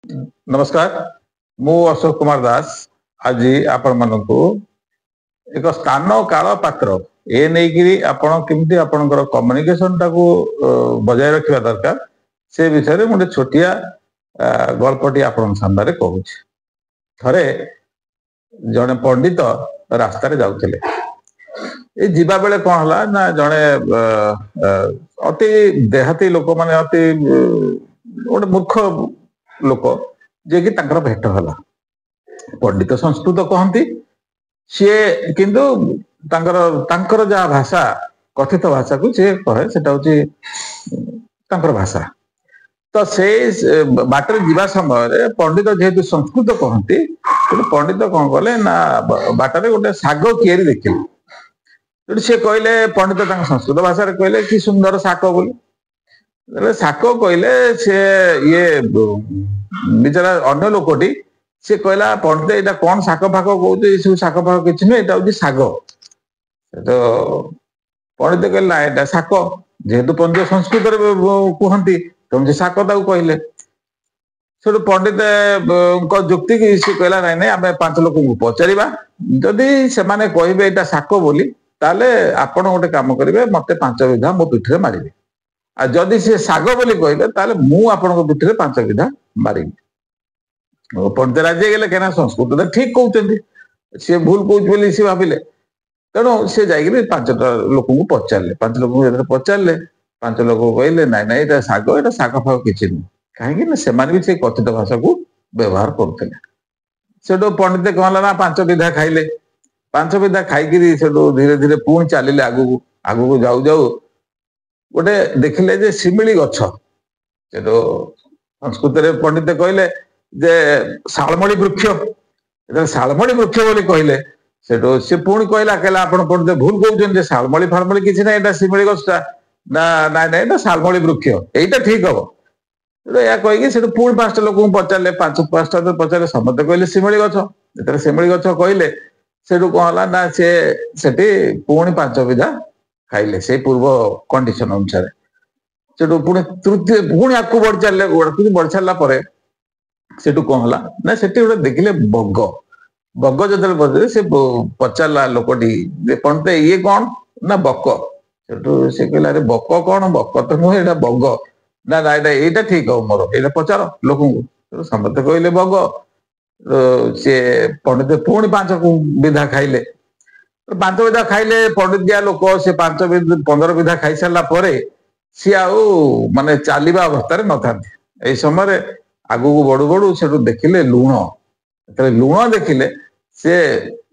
नमस्कार मु अशोक कुमार दास आज आपण मानकु एक स्थान काल पात्र ए नहीं आपण केमती आपणकर कम्युनिकेशन टाको बजाय रखा दरकार से विषय में गोटे छोटिया गल्पटी आपण सामने कहूँ थरे जड़े पंडित रास्त जाऊे ये जीवा बेले कौन है ना जड़े अति देहाती लोक माने अति गोटे मूर्ख लोक जे कि तांकर भेट हला पंडित संस्कृत कहती सी किंतु तांकर जहाँ भाषा कथित भाषा को सी कहे से भाषा तो से बाटर जीवा समय पंडित जेहेतु संस्कृत कहती पंडित कौन कले ना बाटर गोटे शाग किए देखिले सी कहले पंडित संस्कृत भाषा कहले कि सुंदर शाक बोली शाक कहले से ये बेचारा अन्य लोकटी सी कहला पंडित यहाँ कौन शाक फाक कौन सब शाक फाक किसी नुह यहाँ हूँ शाग तो पंडित कहला यहाँ शाक जेहेतु पंडित संस्कृत कहती तुम शाक कहले से पंडित जुक्ति की सी कहला नाई नाई आम 5 लोक पचार जदि से कहे यहाँ शाक बोली ताले आपण गोटे कम करेंगे मत 5 विधा मो पिठे मारे आ जदि सी शाग बोली कहले ताले मु आपण पिठे 5 विधा मारी पंडित राजी गले क्या संस्कृत ठीक कहते सी भूल कौन सी भाविले तेणु सी जाकि 5 लोक पचारे 5 लोक पचारे 5 लोक कहले नाई नाई ये शाग फाग किसी नुह कहीं से भी कथित भाषा को व्यवहार करते से पंडित कहला ना 5 विधा खाइले 5 विधा खाई धीरे धीरे पुणी चलिए आगू आगू जाऊ जाऊ गोटे देखिले जे शिमिली गछ से संस्कृत पंडित कहले जे शालमणि वृक्ष शालमणि वृक्ष बोली कहले से पुणी कहला कहला आपण पंडित भूल कहते शालमणि फालमणि किसी ना यहाँ शिमिली गछटा ना ना ना शालमणि वृक्ष यहीटा ठीक हम या कहीकि पुणी 5 लोक पचारे 5 पचारे समस्त कहले शिमिली गछ जो शिमिली गछ कहले से कौन है ना से पुणी 5 विधा खाइले से पूर्व कंडीशन अनुसार से पुणी तृतीय पुणी आपको बढ़ चलले बढ़ सारा से कौन है ना से देखिले बग बग जो बजे से पचारा लोकटी पंडित ये कौन ना बक से कहला अरे बक कौन बक तो नुहे यहाँ बग ना ना यहाँ ठीक हो मोर यहाँ पचार लोक समस्त कहले बग सी पंडित पुणी 5 विधा खाइले 5 विधा खाइले पंडित दिया लोक से 15 विधा खाई सारा सी माने चलवा अवस्था न था यही समय आगू को बढ़ू बढ़ू से देखिले लुण लुण देखिले से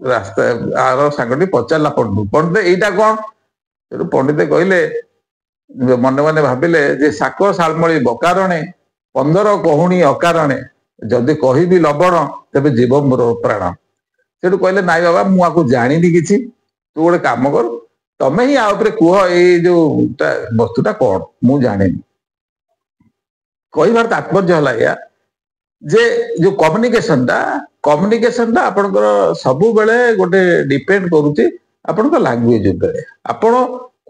रास्ता आर सांगटी पचारा पंडित यहीटा कौन पंडित कहले मन मन भाविले जे शाक शालमणि बकारणे 15 कहूणी अकारणे जदि कहि लबण तेरे जीव मोर प्राण से कहले नाई बाबा मुझे जानी किसी तू गोटे कम कर तमें ही आपरे कह ये जो वस्तुटा कौन मु जानी कहबार तात्पर्य है जे जो कम्युनिकेशन आपनकर सब बेले गोटे डिपेंड करुच्ची आपन लैंग्वेज उपरे आपण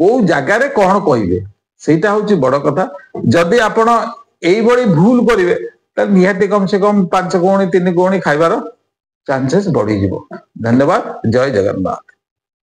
को जगार कौन कहे सेटा हूँ बड़ कथा जदि आपण यही भूल करेंगे निहाती कम से कम 5 कौणी 3 कौणी खाइबार चांसेस बढ़ी। धन्यवाद। जय जगन्नाथ।